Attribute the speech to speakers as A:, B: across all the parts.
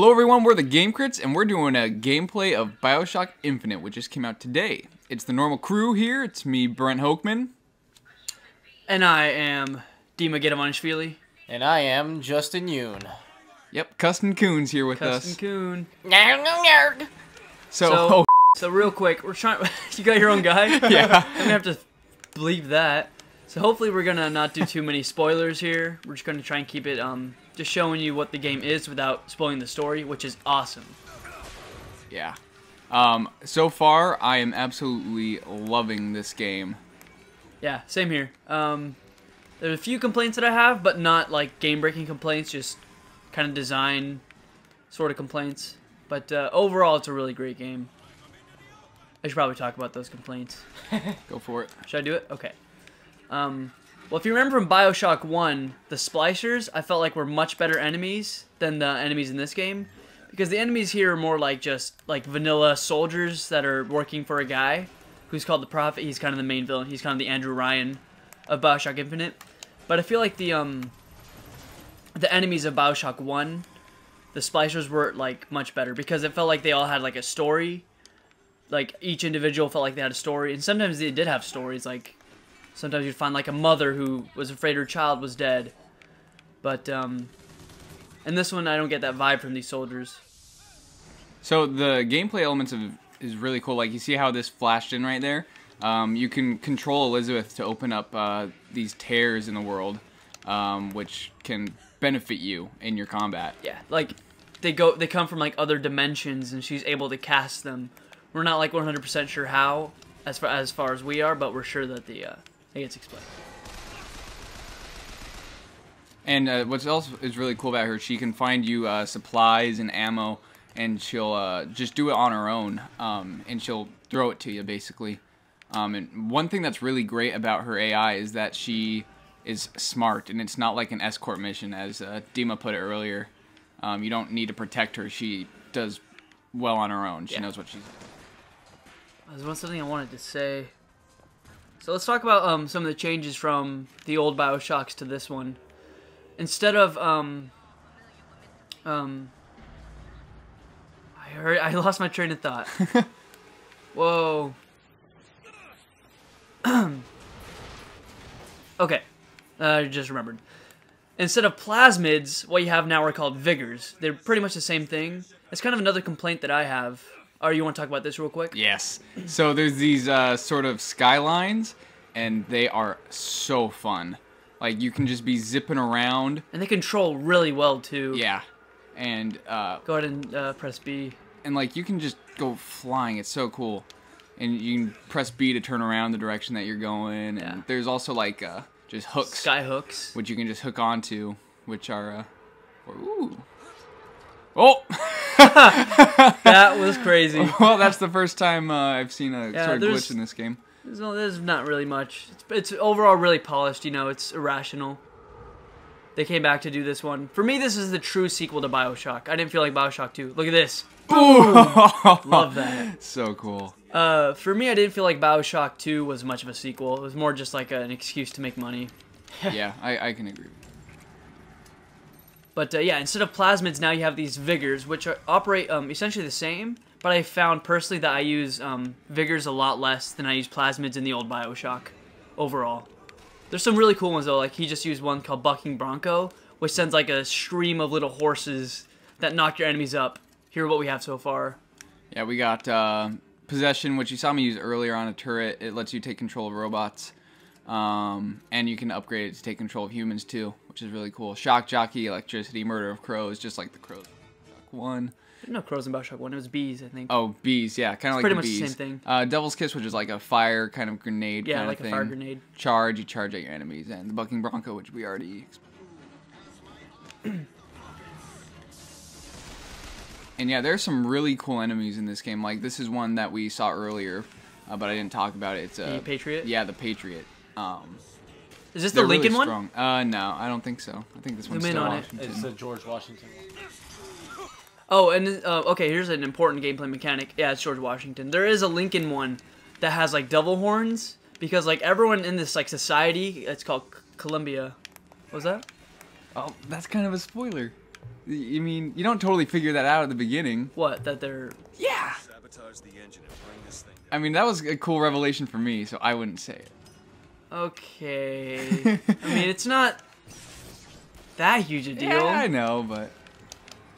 A: Hello everyone, we're the Game Crits, and we're doing a gameplay of BioShock Infinite, which just came out today. It's the normal crew here. It's me, Brent Hokeman.
B: And I am Dima Getamanishvili.
C: And I am Justin Yoon.
A: Yep, Custin Coon's here with us.
B: Coon.
A: So
B: real quick, we're trying. You got your own guy?
A: Yeah.
B: I'm gonna have to believe that. So hopefully we're gonna not do too many spoilers here. We're just gonna try and keep it just showing you what the game is without spoiling the story, which is awesome.
A: Yeah. So far, I am absolutely loving this game.
B: Yeah, same here. There's a few complaints that I have, but not like game-breaking complaints, just kind of design sort of complaints. But overall, it's a really great game. I should probably talk about those complaints.
A: Go for it.
B: Should I do it? Okay. Well, if you remember from BioShock 1, the Splicers, I felt like were much better enemies than the enemies in this game. Because the enemies here are more like just like vanilla soldiers that are working for a guy who's called the Prophet. He's kind of the main villain. He's kind of the Andrew Ryan of BioShock Infinite. But I feel like the enemies of BioShock 1, the Splicers were like much better because it felt like they all had like a story. Like each individual felt like they had a story, and sometimes they did have stories. Like sometimes you'd find like a mother who was afraid her child was dead. But in this one, I don't get that vibe from these soldiers.
A: So the gameplay elements is really cool. Like you see how this flashed in right there. You can control Elizabeth to open up these tears in the world, which can benefit you in your combat.
B: Yeah, like they come from like other dimensions, and she's able to cast them. We're not like 100% sure how, as far as we are, but we're sure that it gets explained.
A: And what's else is really cool about her, she can find you supplies and ammo, and she'll just do it on her own, and she'll throw it to you, basically. And one thing that's really great about her AI is that she is smart, and it's not like an escort mission, as Dima put it earlier. You don't need to protect her. She does well on her own. She knows what she's doing.
B: There's something I wanted to say. So let's talk about some of the changes from the old BioShocks to this one. Instead of I lost my train of thought. Whoa. Okay, I just remembered. Instead of plasmids, what you have now are called vigors. They're pretty much the same thing. It's kind of another complaint that I have. Oh, you want to talk about this real quick?
A: Yes. So there's these sort of skylines, and they are so fun. Like, you can just be zipping around.
B: And they control really well, too.
A: Yeah. And,
B: go ahead and press B.
A: And, like, you can just go flying. It's so cool. And you can press B to turn around the direction that you're going.
B: Yeah.
A: And there's also, like, just hooks.
B: Sky hooks.
A: Which you can just hook onto, which are, ooh. Oh!
B: That was crazy.
A: Well, that's the first time I've seen a sort of glitch in this game.
B: There's not really much. It's overall really polished, you know, it's Irrational. They came back to do this one. For me, this is the true sequel to BioShock. I didn't feel like BioShock 2. Look at this.
A: Ooh!
B: Love that.
A: So cool.
B: For me, I didn't feel like BioShock 2 was much of a sequel. It was more just like an excuse to make money.
A: Yeah, I can agree.
B: But yeah, instead of plasmids, now you have these vigors, which operate essentially the same. But I found personally that I use vigors a lot less than I use plasmids in the old BioShock overall. There's some really cool ones though, like he just used one called Bucking Bronco, which sends like a stream of little horses that knock your enemies up. Here are what we have so far.
A: Yeah, we got Possession, which you saw me use earlier on a turret. It lets you take control of robots. And you can upgrade it to take control of humans too, which is really cool. Shock Jockey, Electricity, Murder of Crows, just like the Crows. BioShock 1.
B: No crows in BioShock 1, it was bees, I think.
A: Oh, bees, yeah, kind of like
B: pretty
A: the
B: much
A: bees.
B: the same thing.
A: Devil's Kiss, which is like a fire kind of grenade
B: yeah,
A: kind
B: like
A: of thing.
B: a fire grenade.
A: Charge, you charge at your enemies. And the Bucking Bronco, which we already And yeah, there's some really cool enemies in this game. Like, this is one that we saw earlier, but I didn't talk about it. It's
B: the Patriot?
A: Yeah, the Patriot.
B: Is this the Lincoln
A: really
B: one?
A: No, I don't think so. I think this one's
B: Zoom in
A: still
B: on it.
A: Washington.
C: It's the George Washington one.
B: Oh, and okay, here's an important gameplay mechanic. Yeah, it's George Washington. There is a Lincoln one that has like devil horns because like everyone in this like society, it's called Columbia. What was that?
A: Oh, that's kind of a spoiler. I mean, you don't totally figure that out at the beginning.
B: What? That they're...
A: Yeah.
D: Sabotage the engine and bring this thing down.
A: I mean, that was a cool revelation for me, so I wouldn't say it.
B: Okay. I mean, it's not that huge a deal.
A: Yeah, I know, but...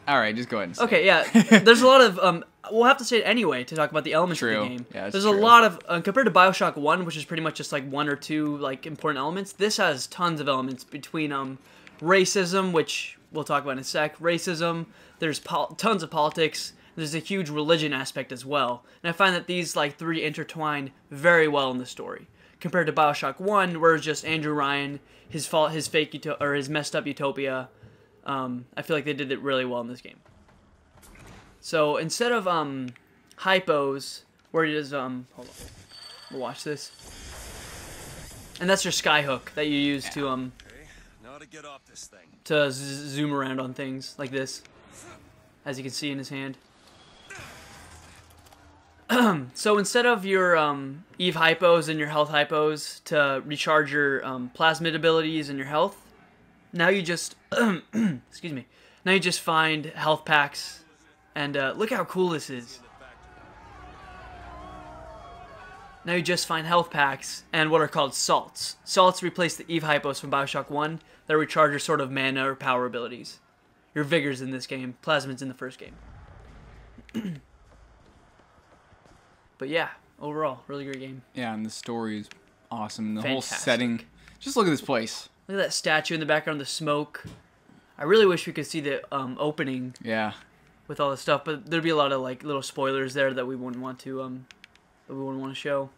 A: Alright, just go ahead and say
B: Okay, yeah. There's a lot of... we'll have to say it anyway to talk about the elements of
A: True.
B: the game.
A: Yeah, that's
B: There's
A: true.
B: a lot of... compared to BioShock 1, which is pretty much just like one or two like important elements, this has tons of elements between racism, which we'll talk about in a sec. Racism, there's tons of politics, there's a huge religion aspect as well. And I find that these like three intertwine very well in the story. Compared to BioShock 1, where it's just Andrew Ryan, his fake or his messed up utopia. I feel like they did it really well in this game. So instead of hypos, where it is hold on, we'll watch this. And that's your skyhook that you use to
D: Okay, now to get off this thing.
B: to zoom around on things like this, as you can see in his hand. So instead of your Eve hypos and your health hypos to recharge your plasmid abilities and your health, now you just excuse me. Now you just find health packs, and look how cool this is. Now you just find health packs and what are called salts. Salts replace the Eve hypos from BioShock 1 that recharge your sort of mana or power abilities. Your vigors in this game, plasmids in the first game. But yeah, overall, really great game.
A: Yeah, and the story is awesome. The whole
B: Fantastic.
A: setting. Just look at this place.
B: Look at that statue in the background, the smoke. I really wish we could see the opening
A: Yeah.
B: with all the stuff, but there'd be a lot of like little spoilers there that we wouldn't want to show.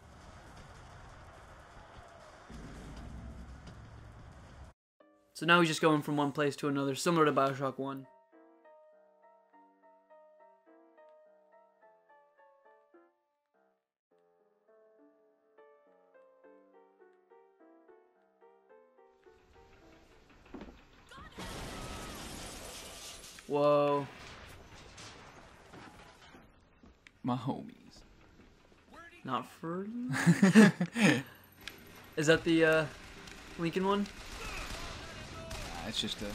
B: So now he's just going from one place to another, similar to BioShock 1. Whoa.
A: My homies.
B: Not for... Is that the Lincoln one?
A: It's just a...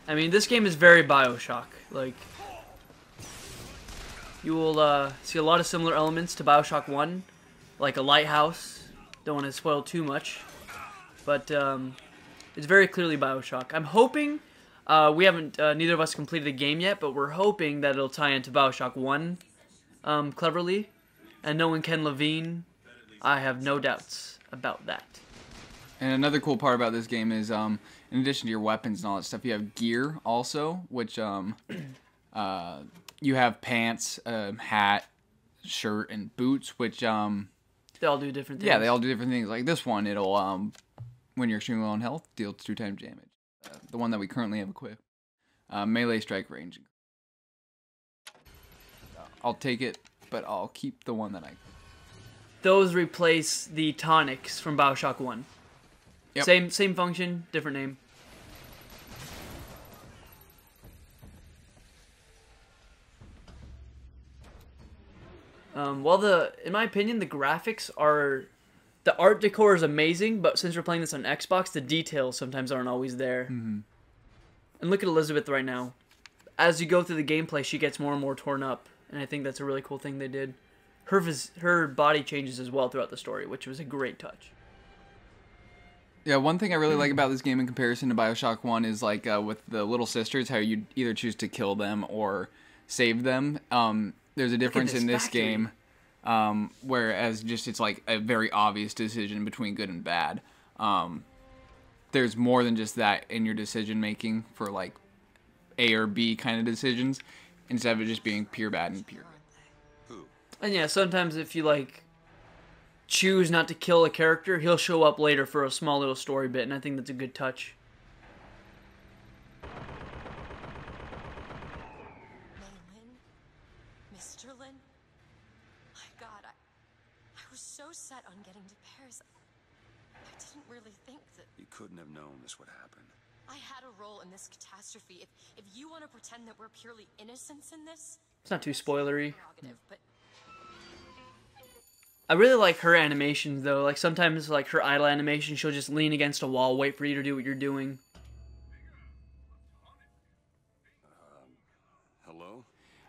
B: I mean, this game is very BioShock. Like, you will see a lot of similar elements to BioShock 1, like a lighthouse. Don't want to spoil too much, but it's very clearly BioShock. I'm hoping, we haven't, neither of us completed the game yet, but we're hoping that it'll tie into BioShock 1 cleverly. And knowing Ken Levine, I have no doubts about that.
A: And another cool part about this game is, in addition to your weapons and all that stuff, you have gear also, which you have pants, hat, shirt, and boots, which
B: They all do different things.
A: yeah, they all do different things. Like this one, it'll when you're extremely low on health, deals 2 times damage. The one that we currently have equipped, melee strike range. I'll take it, but I'll keep the one that I.
B: Those replace the tonics from BioShock 1.
A: Yep.
B: Same function, different name. Well, in my opinion, the graphics are... The art decor is amazing, but since we're playing this on Xbox, the details sometimes aren't always there.
A: Mm-hmm.
B: And look at Elizabeth right now. As you go through the gameplay, she gets more and more torn up, and I think that's a really cool thing they did. Her body changes as well throughout the story, which was a great touch.
A: Yeah, one thing I really like about this game in comparison to BioShock 1 is like with the little sisters, how you either choose to kill them or save them. There's a difference in this game, whereas just it's like a very obvious decision between good and bad. There's more than just that in your decision making for like A or B kind of decisions, instead of it just being pure bad and pure good.
B: And yeah, sometimes if you like choose not to kill a character, he'll show up later for a small little story bit, and I think that's a good touch.
E: Lin? Mr. Lin? My God, I was so set on getting to Paris. I didn't really think that
D: You couldn't have known this would happen.
E: I had a role in this catastrophe. If you want to pretend that we're purely innocents in this,
B: It's not too spoilery.
E: prerogative, but
B: I really like her animations though. Like sometimes like her idle animation, she'll just lean against a wall, wait for you to do what you're doing.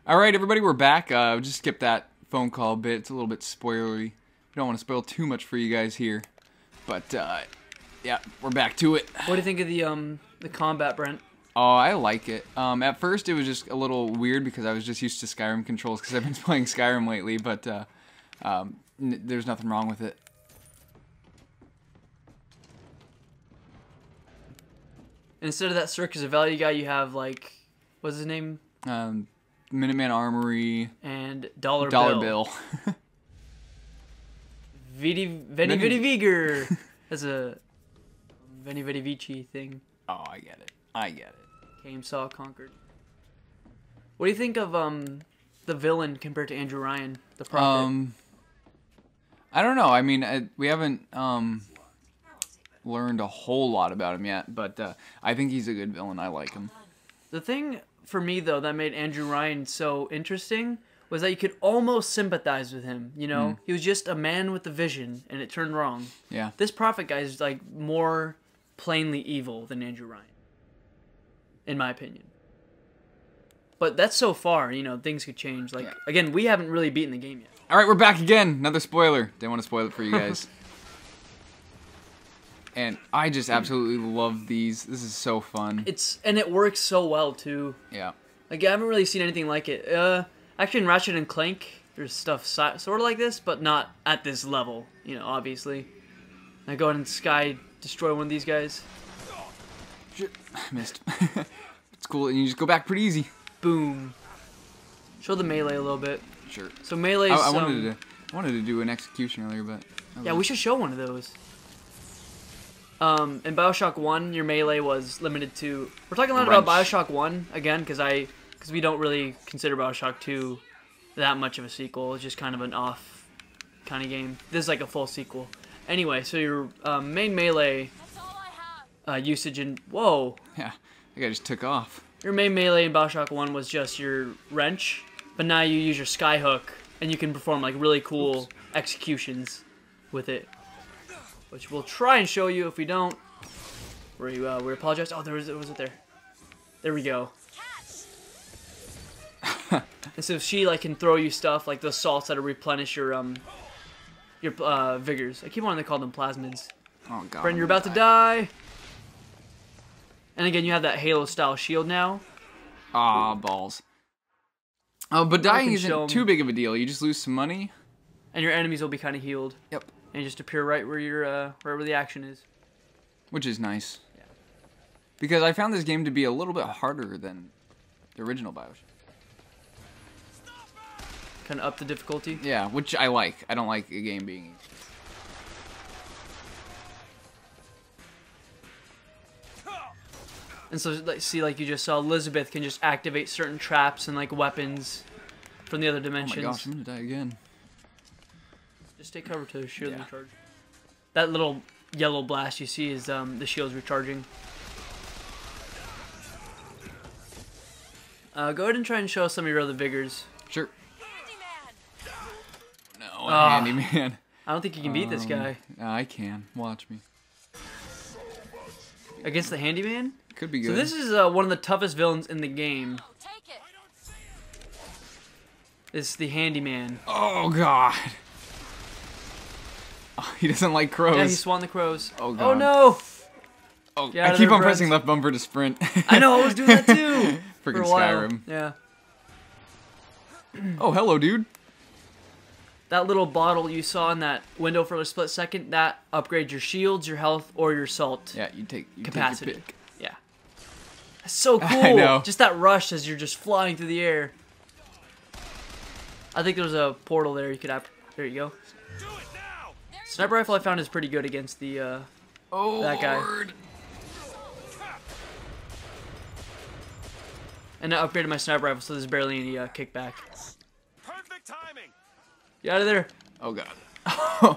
A: All right, everybody, we're back. Just skip that phone call bit. It's a little bit spoilery. We don't want to spoil too much for you guys here, but yeah, we're back to it.
B: What do you think of the combat, Brent?
A: Oh, I like it. At first, it was just a little weird because I was just used to Skyrim controls because I've been playing Skyrim lately, but there's nothing wrong with it.
B: Instead of that Circus of Value guy, you have, like, what's his name?
A: Minuteman Armory.
B: And Dollar
A: Bill.
B: Veni Vidi Viger. That's a Veni Vidi Vici thing.
A: Oh, I get it. I get it.
B: Came, saw, conquered. What do you think of the villain compared to Andrew Ryan, the Prophet?
A: I don't know. I mean, we haven't learned a whole lot about him yet, but I think he's a good villain. I like him.
B: The thing for me, though, that made Andrew Ryan so interesting was that you could almost sympathize with him, you know? He was just a man with a vision, and it turned wrong.
A: Yeah.
B: This Prophet guy is, like, more plainly evil than Andrew Ryan, in my opinion. But that's so far, you know, things could change. Like, again, we haven't really beaten the game yet.
A: All right, we're back again. Another spoiler. Didn't want to spoil it for you guys. And I just absolutely love these. This is so fun.
B: And it works so well, too.
A: Yeah.
B: Like, I haven't really seen anything like it. Actually, in Ratchet and Clank, there's stuff sort of like this, but not at this level, you know, obviously. I go in and destroy one of these guys.
A: Shit. I missed. It's cool, and you just go back pretty easy.
B: Boom. Show the melee a little bit.
A: Sure.
B: So melee.
A: I wanted to do an execution earlier, but
B: yeah, we should show one of those. In BioShock 1, your melee was limited to. We're talking a lot about BioShock 1 again because we don't really consider BioShock 2 that much of a sequel. It's just kind of an off kind of game. This is like a full sequel. Anyway, so your main melee usage in whoa.
A: Yeah, that guy just took off.
B: Your main melee in BioShock 1 was just your wrench, but now you use your skyhook, and you can perform like really cool executions with it, which we'll try and show you. If we don't, we apologize. Oh, was it there? There we go. And so she like can throw you stuff like those salts that'll replenish your vigors. I keep wanting to call them plasmids.
A: Oh god.
B: Brendan, you're about to die. And again, you have that Halo-style shield now.
A: Ah, balls. Oh, but dying isn't too big of a deal. You just lose some money.
B: And your enemies will be kind of healed.
A: Yep.
B: And you just appear right where where the action is.
A: Which is nice.
B: Yeah.
A: Because I found this game to be a little bit harder than the original BioShock.
B: Kind of up the difficulty.
A: Yeah, which I like. I don't like a game being easy.
B: And so, like you just saw, Elizabeth can just activate certain traps and like weapons from the other dimensions.
A: Oh my gosh, I'm gonna die again.
B: Just take cover to shield recharge. That little yellow blast you see is the shield's recharging. Go ahead and try and show us some of your other vigors.
A: Sure. No, handyman.
B: I don't think you can beat this guy.
A: I can. Watch me.
B: Against the handyman?
A: Could be good.
B: So this is one of the toughest villains in the game. It's the handyman.
A: Oh god. Oh, he doesn't like crows.
B: Yeah, he swung the crows.
A: Oh god.
B: Oh no.
A: Oh, I keep on pressing left bumper to sprint.
B: I know, I was doing that too.
A: Freaking Skyrim.
B: Yeah.
A: Oh, hello, dude.
B: That little bottle you saw in that window for a split second, that upgrades your shields, your health, or your salt
A: Yeah, you take
B: capacity.
A: your pick.
B: Yeah. That's so cool.
A: I know.
B: Just that rush as you're just flying through the air. I think there's a portal there you could have. There you go. Sniper rifle I found is pretty good against the that guy.
A: Lord.
B: And I upgraded my sniper rifle, so there's barely any kickback.
D: Perfect timing.
B: Get out of there.
A: Oh god.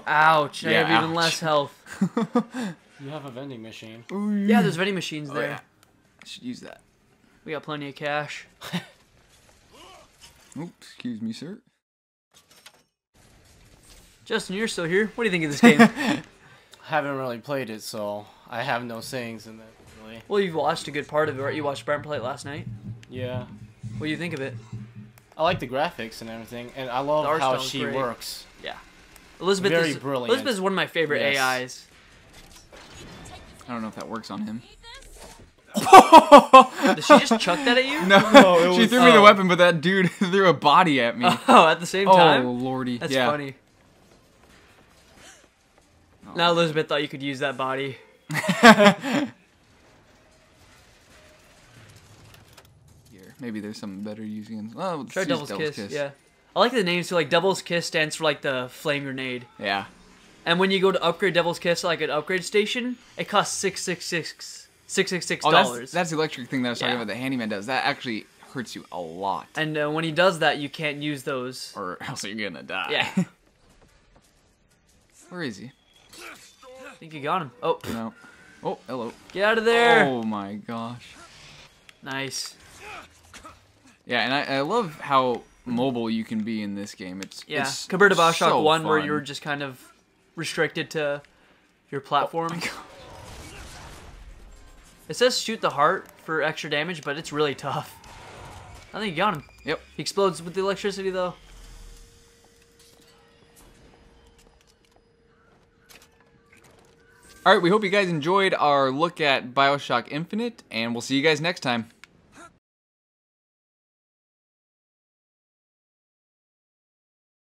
B: Ouch. I
A: Yeah,
B: have even
A: ouch.
B: less health.
C: You have a vending machine.
B: Yeah, there's vending machines there.
A: Yeah. I should use that.
B: We got plenty of cash.
A: Oops, excuse me, sir.
B: Justin, you're still here. What do you think of this game?
C: Haven't really played it, so I have no sayings in it, really.
B: Well, you've watched a good part of it, right? You watched Brent play it last night.
C: Yeah.
B: What do you think of it?
C: I like the graphics and everything, and I
B: The
C: love
B: art
C: how
B: style's
C: she
B: great.
C: works.
B: Yeah. Elizabeth
C: Very
B: is
C: brilliant.
B: Elizabeth is one of my favorite
C: Yes.
B: AIs.
A: I don't know if that works on him.
B: Did she just chuck that at you?
A: No, she threw me the
B: oh.
A: weapon, but that dude threw a body at me.
B: Oh, at the same
A: Oh,
B: time?
A: lordy.
B: That's
A: yeah.
B: funny. Now Elizabeth thought you could use that body.
A: Here, maybe there's something better using. Oh, let's
B: Try
A: use
B: Devil's Kiss. Yeah. I like the names too. Like Devil's Kiss stands for like the flame grenade.
A: Yeah.
B: And when you go to upgrade Devil's Kiss, like an upgrade station, it costs $666.
A: Oh, that's the electric thing that I was talking
B: Yeah.
A: about. The handyman does that actually hurts you a lot.
B: And when he does that, you can't use those.
A: Or else you're gonna die.
B: Yeah.
A: Where is he?
B: I think you got him. Oh,
A: No. Oh, hello.
B: get out of there.
A: Oh my gosh.
B: Nice.
A: Yeah, and I love how mobile you can be in this game.
B: Yeah.
A: It's
B: Compared to BioShock
A: so
B: 1, where
A: fun.
B: you were just kind of restricted to your platform. It says shoot the heart for extra damage, but it's really tough. I think you got him.
A: Yep.
B: He explodes with the electricity, though.
A: All right, we hope you guys enjoyed our look at BioShock Infinite, and we'll see you guys next time.